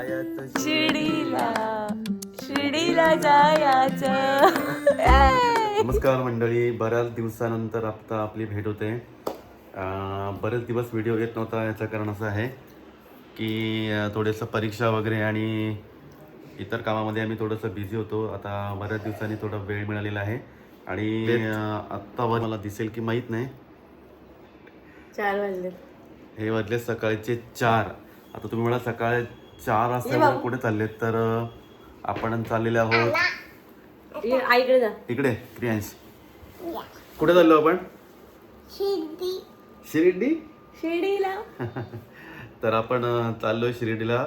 जायचं शिर्डीला शिर्डीला जायचं. नमस्कार मंडळी, बऱ्याच दिवसानंतर आता आपली भेट होते. बरेच दिवस व्हिडिओ येत नव्हता. याचं कारण असं आहे की थोडंसं परीक्षा वगैरे आणि इतर कामामध्ये आम्ही थोडंसं बिझी होतो. आता बऱ्याच दिवसांनी थोडा वेळ मिळालेला आहे आणि आत्ता मला दिसेल की माहीत नाही, 4 वाजले. हे वाजले सकाळचे 4. आता तुम्ही मला सकाळी 4 वाजता कुठे चाललेत? तर आपण चाललेले आहोत आईकडे जा. इकडे. क्रियांश, कुठे चाललो आपण? शिर्डी. शिर्डीला. तर आपण चाललोय शिर्डीला.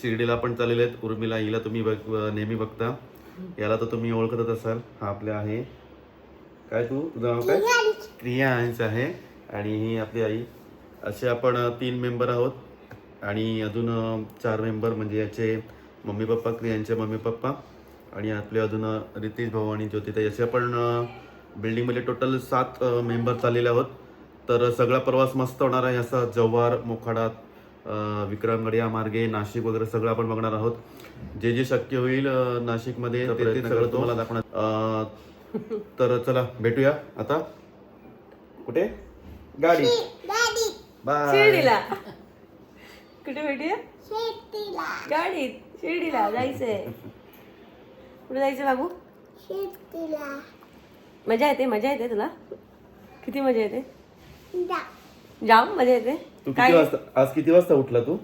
शिर्डीला आपण चाललेले आहेत. उर्मिला, हिला तुम्ही नेहमी बघता, याला तर तुम्ही ओळखतच असाल. हा आपल्या आहे काय, तुझं नाव काय? क्रियांश आहे. आणि ही आपली आई. असे आपण 3 मेंबर आहोत आणि अजून 4 मेंबर म्हणजे याचे मम्मी पप्पा, क्रियांचे मम्मी पप्पा आणि आपले अजून रितेश भाऊ आणि ज्योतिताई. असे आपण बिल्डिंगमध्ये टोटल 7 मेंबर चाललेले आहोत. तर सगळा प्रवास मस्त होणार आहे. असा जव्हार, मोखाडा, विक्रमगड या मार्गे नाशिक वगैरे सगळं आपण बघणार आहोत. जे जे शक्य होईल नाशिकमध्ये ते सगळं तुम्हाला दाखवणार. तर चला भेटूया आता. कुठे? गाडी. बाय. शिर्डीला. कुठे भेटूया? गाडीत. शिर्डीला जायचंय. कुठे जायचं बाबू? मजा येते तुला? किती मजा येते? जाम मजा येते. तू किती वाजता, आज किती वाजता उठला तू?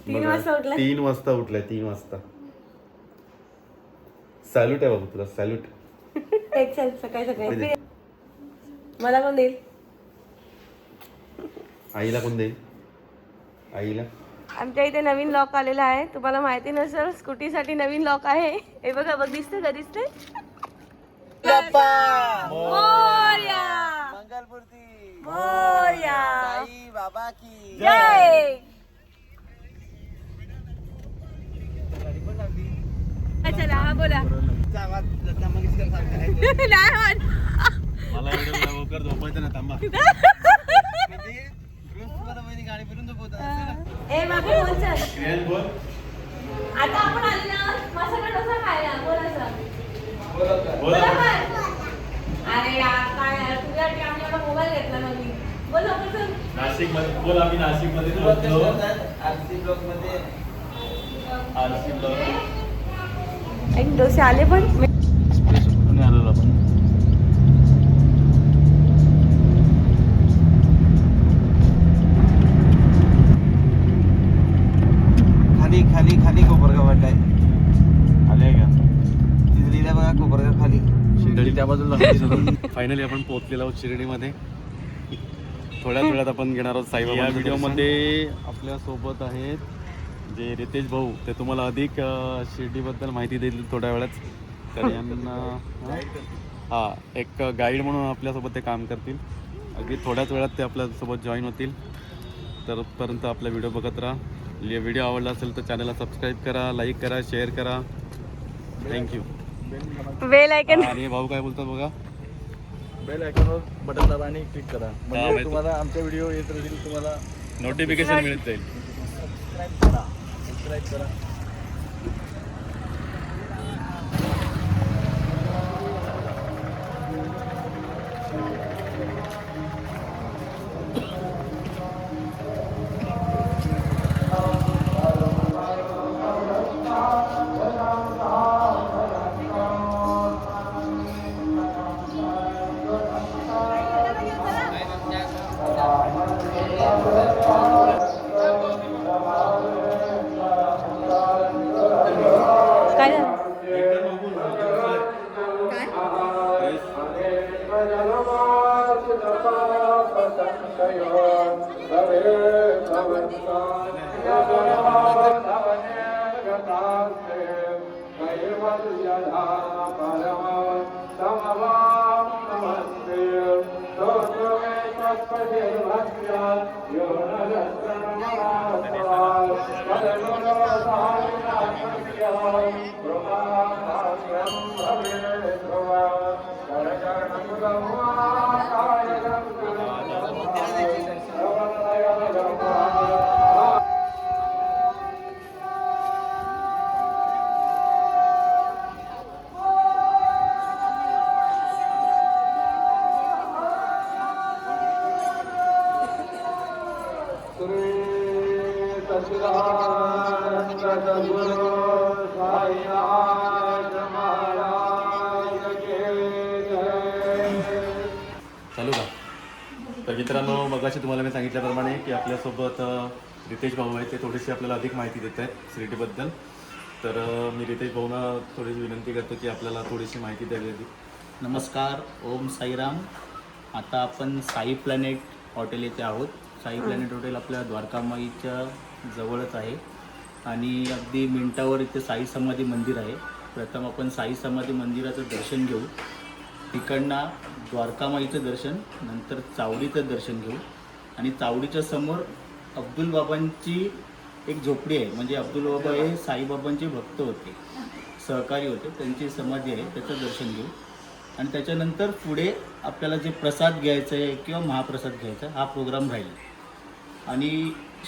3 वाजता उठला. 3 वाजता उठलाय. 3 वाजता. सॅल्यूट आहे बाबू तुला, सॅल्यूट. एक चल सकाळी मला कोण देईल? आईला कोण देईल? आईला. आमच्या इथे नवीन लॉक आलेला आहे. तुम्हाला माहिती नसेल, स्कूटीसाठी नवीन लॉक आहे. हे बघा, दिसते का? दिसते. मोरया. मंगलमूर्ती मोरया. साई बाबा की जय. चला हा बोला. लता मंगेशकर सारखा आहे. नाही म्हण. मला एवढं लवकर झोपायचं ना, थांबा. म्हणजे रोज तुम्हाला वहिनी गाडी फिरून झोपवतात. ए बाबू बोल चल. क्रियांश बोल. आता आपण आले ना मसाला डोसा खायला. बोल असं. बोल. अरे यार काय यार, तुझ्यासाठी आम्ही एवढा मोबाईल घेतला ना मी. बोल लवकर चल. नाशिक मध्ये बोल. आम्ही नाशिक मध्ये पोहोचलो. आरसी ब्लॉक मध्ये आरसी ब्लॉक एक डोसे आले पण आलो आपण. खाली खाली खाली कोपरगाव वाटलाय. आले का? तिथे लिहिलं बघा कोपरगाव खाली. शिर्डी त्या बाजूला. फायनली आपण पोहोचलेलो आहोत शिर्डीमध्ये. थोड्याच वेळात आपण घेणार आहोत साईबाबा. या व्हिडिओमध्ये आपल्या सोबत आहेत जे रितेश भाऊ. ते तुम्हाला अधिक शिर्डीबद्दल माहिती देतील थोड्या वेळात. तर यांना एक गाईड म्हणून आपल्यासोबत ते काम करतील. अगदी थोड्याच वेळात ते आपल्यासोबत जॉईन होतील. तर पर्यंत आपला व्हिडिओ बघत राहा. व्हिडिओ आवडला असेल तर चॅनलला सबस्क्राईब करा, लाईक करा, शेअर करा. थँक्यू. Bell icon. आणि भाऊ काय बोलतात बघा. बेल आयकॉनवर बटन दाबा आणि क्लिक करा. म्हणजे म्हणजे तुम्हाला आमचे व्हिडिओ येत राहतील. तुम्हाला नोटिफिकेशन मिळत जाईल. सबस्क्राईब करा. काय झालं? चालू का? तर मित्रांनो, मगाशी तुम्हाला मी सांगितल्याप्रमाणे की आपल्यासोबत रितेश भाऊ आहेत. ते थोडीशी आपल्याला अधिक माहिती देत आहेत शिर्डीबद्दल. तर मी रितेश भाऊंना थोडीशी विनंती करतो की आपल्याला थोडीशी माहिती द्यावी. नमस्कार, ओम साईराम. आता आपण साई प्लॅनेट हॉटेल येथे आहोत. साई प्लॅनेट हॉटेल आपल्या द्वारकामाईच्या जवळच आहे आणि अगदी मिनिटावर इथे साई समाधी मंदिर आहे. प्रथम आपण साई समाधी मंदिराचं दर्शन घेऊ, तिकडनं द्वारकामाईचं दर्शन, नंतर चावडीचं दर्शन घेऊ आणि चावडीच्या समोर अब्दुल बाबांची एक झोपडी आहे. म्हणजे अब्दुल बाबा हे साईबाबांचे भक्त होते, सहकारी होते, त्यांची समाधी आहे, त्याचं दर्शन घेऊ आणि त्याच्यानंतर पुढे आपल्याला जे प्रसाद घ्यायचं आहे किंवा महाप्रसाद घ्यायचा हा प्रोग्राम राहील. आणि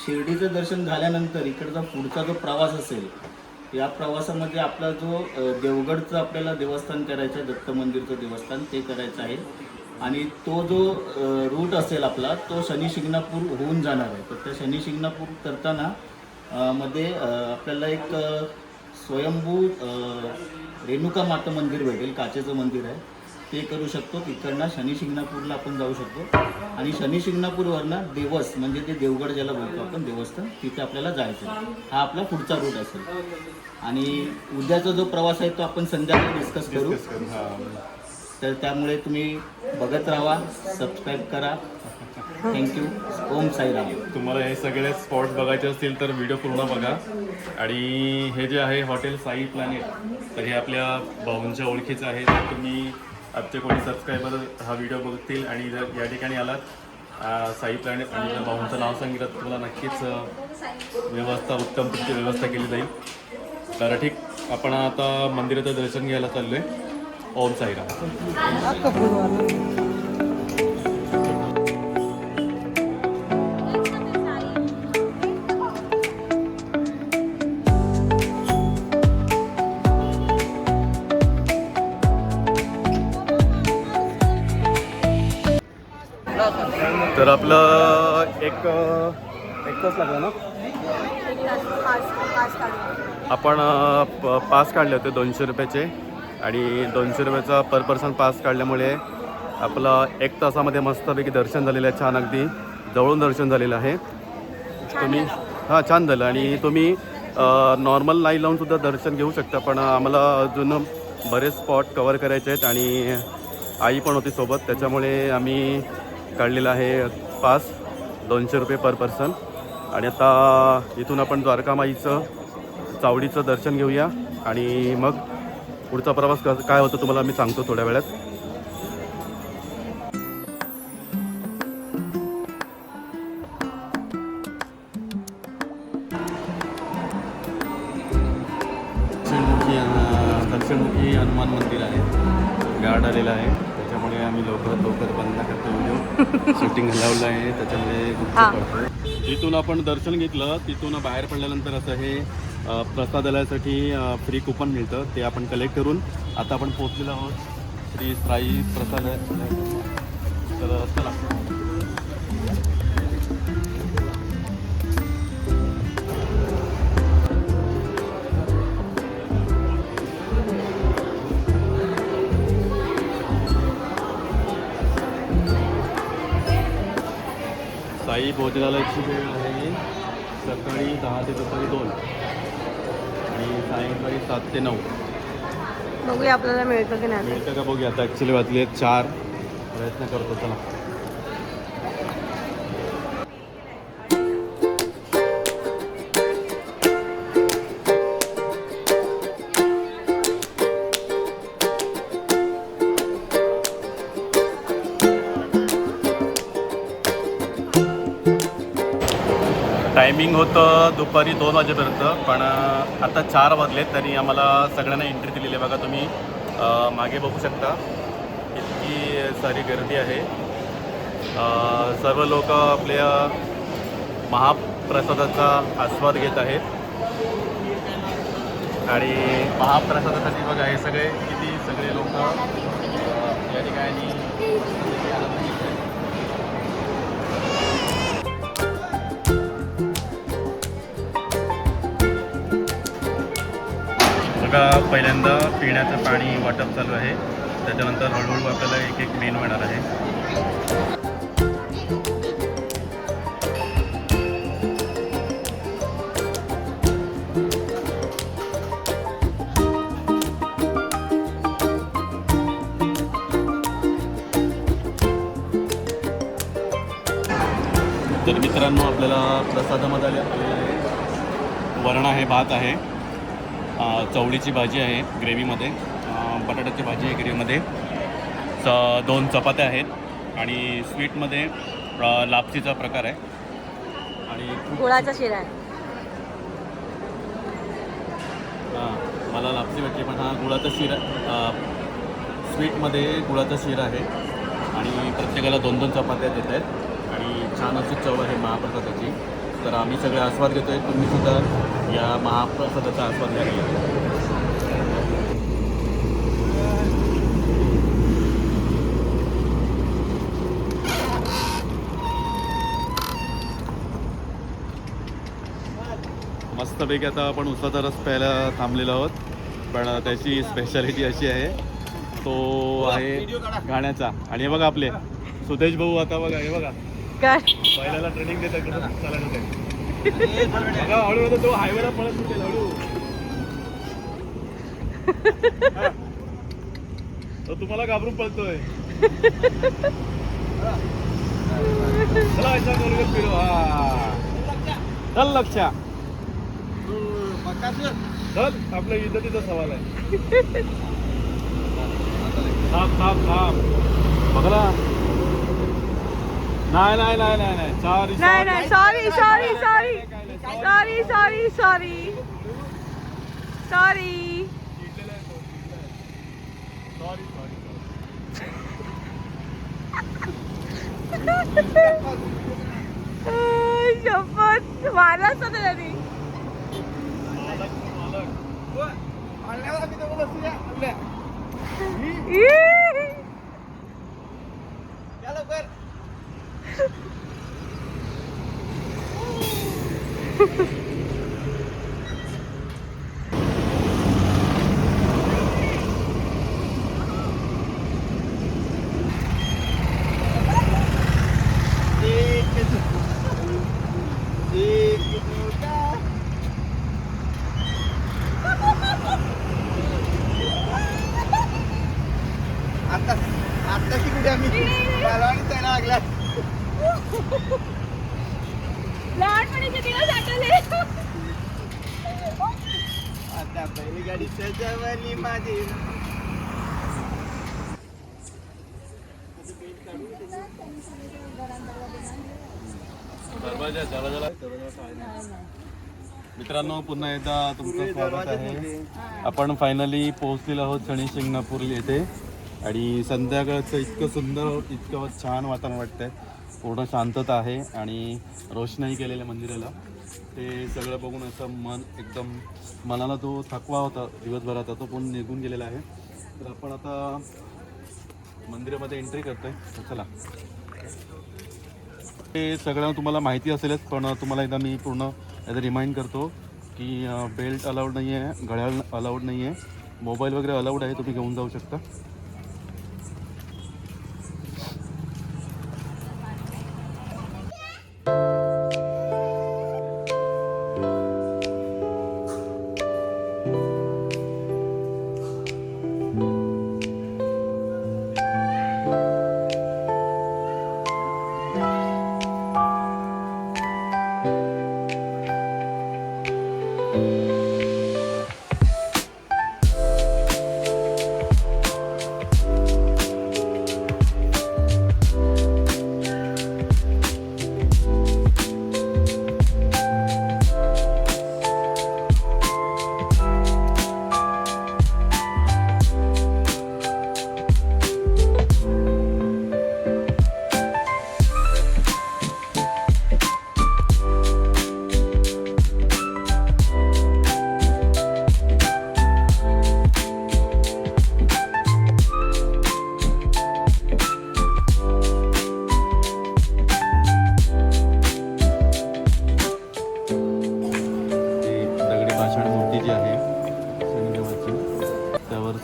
शिर्डीचं दर्शन झाल्यानंतर इकडचा पुढचा जो प्रवास असेल, या प्रवासामध्ये आपला जो देवगडचं आपल्याला देवस्थान करायचं आहे, दत्त मंदिरचं देवस्थान ते करायचं आहे. आणि तो जो रूट असेल आपला तो शनी शिंगणापूर होऊन जाणार आहे. तर त्या शनी शिंगणापूर करताना मध्ये आपल्याला एक स्वयंभू रेणुका माता मंदिर भेटेल, काचेचं मंदिर आहे, ते करू शकतो. तिकडनं शनी शिंगणापूरला आपण जाऊ शकतो आणि शनी शिंगणापूरवरनं देवस म्हणजे ते देवगड ज्याला बोलतो आपण देवस्थान, तिथे आपल्याला जायचं आहे. हा आपला पुढचा रूट असेल. आणि उद्याचा जो प्रवास आहे तो आपण संध्याकाळी डिस्कस करू. तर त्यामुळे तुम्ही बघत राहा, सबस्क्राईब करा. थँक्यू. ओम साईराम. तुम्हाला हे सगळे स्पॉट्स बघायचे असतील तर व्हिडिओ पूर्ण बघा. आणि हे जे आहे हॉटेल साई प्लॅनेट, तर हे आपल्या भाऊंच्या ओळखीचं आहे. तर तुम्ही आमचे कोणी सबस्क्रायबर हा व्हिडिओ बघतील आणि जर या ठिकाणी आलात साई प्लॅनेट आणि जर भाऊंचं नाव सांगितलं तर तुम्हाला नक्कीच व्यवस्था, उत्तम तुमची व्यवस्था केली जाईल. तर ठीक, आपण आता मंदिराचं दर्शन घ्यायला चाललो आहे. ओम साईराम. तर आपलं एक तास लागला ना. आपण पास काढले होते 200 रुपयाचे आणि 200 रुपयाचा पर पर्सन पास काढल्यामुळे आपलं 1 तासामध्ये मस्तपैकी दर्शन झालेलं आहे. छान, अगदी जवळून दर्शन झालेलं आहे. तुम्ही छान झालं. आणि तुम्ही नॉर्मल लाईन लावून सुद्धा दर्शन घेऊ शकता. पण आम्हाला अजून बरेच स्पॉट कवर करायचे आहेत आणि आई पण होती सोबत, त्याच्यामुळे आम्ही काढलेलं आहे पास 200 रुपये पर पर्सन. आणि आता इथून आपण द्वारकामाईचं चावडीचं दर्शन घेऊया आणि मग पुढचा प्रवास काय होतं तुम्हाला मी सांगतो थोड्या वेळात. दक्षिणमुखी हनुमान मंदिर आहे, गार्ड आलेला आहे, त्याच्यामुळे आम्ही लवकर बंद करतो व्हिडिओ. शूटिंग लावलं आहे त्याच्यामुळे इथून आपण दर्शन घेतलं. तिथून बाहेर पडल्यानंतर असं हे प्रसादालयासाठी फ्री कुपन मिळतं, ते आपण कलेक्ट करून आता आपण पोहोचलेलो आहोत श्री साई प्रसादालय. तर चला. साई भोजनालयाची वेळ आहे सकाळी 10 ते दुपारी 2 आणि सायंकाळी 7 ते 9. बघूया आपल्याला मिळतं की नाही. मिळतं का बघूया. आता ॲक्च्युली वाजले 4. प्रयत्न करतो. चला. टायमिंग होतं दुपारी 2 वाजेपर्यंत, पण आता 4 वाजले तरी आम्हाला सगळ्यांना एंट्री दिलेली आहे. बघा तुम्ही मागे बघू शकता इतकी सारी गर्दी आहे. सर्व लोक आपल्या महाप्रसादाचा आस्वाद घेत आहेत आणि महाप्रसादासाठी बघा हे सगळे किती सगळे लोक या ठिकाणी बघा पहिल्यांदा पिण्याचं पाणी वाटप चालू आहे, त्याच्यानंतर हळूहळू आपल्याला एक एक मेनू येणार आहे. तर मित्रांनो आपल्याला प्रसादामध्ये आलेलं आहे वरण आहे, भात आहे, चवळीची भाजी आहे ग्रेव्हीमध्ये, बटाट्याची भाजी आहे ग्रेव्हीमध्ये, 2 चपात्या आहेत आणि स्वीटमध्ये लापसीचा प्रकार आहे आणि गुळाचा शिरा आहे. हां मला लापसी भेटली, पण हा गुळाचा शिरा, स्वीटमध्ये गुळाचा शिरा आहे आणि प्रत्येकाला 2-2 चपात्या देत आहेत आणि छान अशी चव आहे महाप्रसादाची. तर आम्ही सगळे आस्वाद घेतो आहे, तुम्हीसुद्धा या महाप्रसादाचा आस्वाद घ्या. मस्तपैकी आता आपण उसाचा रस प्यायला थांबलेलो आहोत, पण त्याची स्पेशालिटी अशी आहे, तो आहे गाण्याचा. आणि हे बघा आपले सुदेश भाऊ, आता बघा हे बघा काय बैलाला ट्रेनिंग देतात कसं चालायचं ते. बघा हळू होता तो हायवेला पळत सुटेल हळू. हा. तो तुम्हाला घाबरून पळतोय. चला ऐसा करू फिरो. हा चल लक्ष, चल आपल्या इज्जतीचा सवाल आहे. थांब थांब थांब बघला. नाही नाही नाही नाही नाही सॉरी नाही नाही sorry sorry sorry sorry sorry sorry sorry. शपथ मारला असता त्यांनी. आत्ताशी कुठे आम्ही त्याला लागला. लहानपणीचे दिवस आठवले. आता पहिली गाडी सजवली माझी. मित्रांनो पुन्हा एकदा तुमचं स्वागत आहे. आपण फायनली पोहोचलेलो आहोत शनी शिंगणापूर येथे आणि संध्याकाळचं इतकं सुंदर, इतकं छान वातावरण वाटतंय. पूर्ण शांतता आहे आणि रोषणाई केलेल्या मंदिराला. ते सगळं बघून असं मन एकदम, मनाला जो थकवा होता दिवसभराचा तो पण निघून गेलेला आहे. तर आपण आता मंदिरामध्ये एंट्री करतोय. चला, ते सगळं तुम्हाला माहिती असेलच, पण तुम्हाला एकदा मी पूर्ण एकदा रिमाइंड करतो की बेल्ट अलाउड नाही आहे, घड्याळ अलाउड नाही आहे, मोबाईल वगैरे अलाउड आहे, तुम्ही घेऊन जाऊ शकता.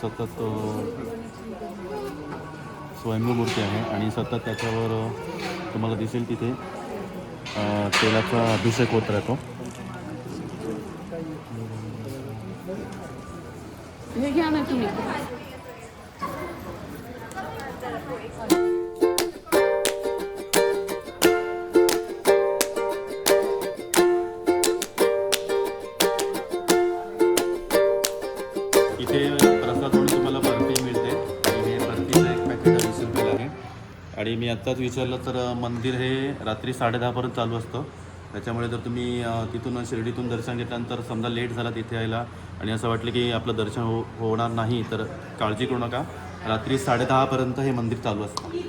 सतत स्वयंभू मूर्ती आहे आणि सतत त्याच्यावर तुम्हाला दिसेल तिथे तेलाचा अभिषेक होत राहतो. हे घ्या ना तुम्ही. इथे प्रसाद म्हणून तुम्हाला बर्फी मिळते आणि हे बर्फीचं एक पॅकेट 20 रुपयाला आहे. आणि मी आत्ताच विचारलं तर मंदिर हे रात्री 10:30पर्यंत चालू असतं. त्याच्यामुळे जर तुम्ही तिथून शिर्डीतून दर्शन घेतल्यानंतर समजा लेट झाला तिथे यायला आणि असं वाटलं की आपलं दर्शन होणार नाही तर काळजी करू नका. रात्री 10:30पर्यंत हे मंदिर चालू असतं.